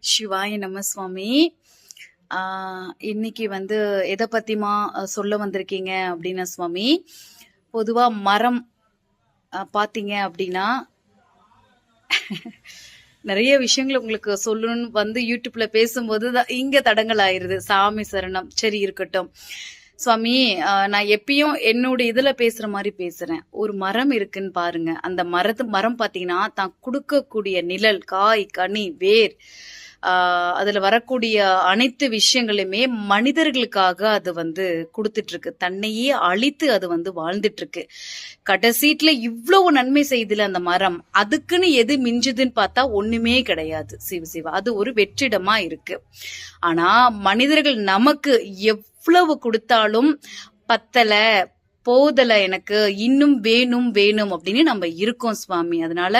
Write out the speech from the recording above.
சிவாய நம சுவாமி. இன்னைக்கு வந்து எதை பத்திமா சொல்ல வந்திருக்கீங்க அப்படின்னா சுவாமி, பொதுவா மரம் பாத்தீங்க அப்படின்னா நிறைய விஷயங்கள் உங்களுக்கு சொல்லணும்னு வந்து யூடியூப்ல பேசும்போது இங்க தடங்கள் ஆயிருது. சாமி சரணம், சரி இருக்கட்டும் சுவாமி. நான் எப்பயும் என்னோட இதுல பேசுற மாதிரி பேசுறேன். ஒரு மரம் இருக்குன்னு பாருங்க. அந்த மரம் பாத்தீங்கன்னா தான் கொடுக்கக்கூடிய நிழல், காய், கனி, வேர், அதுல வரக்கூடிய அனைத்து விஷயங்களுமே மனிதர்களுக்காக அது வந்து கொடுத்துட்டு இருக்கு. தன்னையே அழித்து அது வந்து வாழ்ந்துட்டு இருக்கு. கடைசீட்ல இவ்வளவு நன்மை செய்துல அந்த மரம், அதுக்குன்னு எது மிஞ்சுதுன்னு பார்த்தா ஒண்ணுமே கிடையாது. சிவா அது ஒரு வெற்றிடமா இருக்கு. ஆனா மனிதர்கள் நமக்கு எவ்வளவு கொடுத்தாலும் பத்தல, போதல, எனக்கு இன்னும் வேணும் வேணும் அப்படின்னு நம்ம இருக்கோம் சுவாமி. அதனால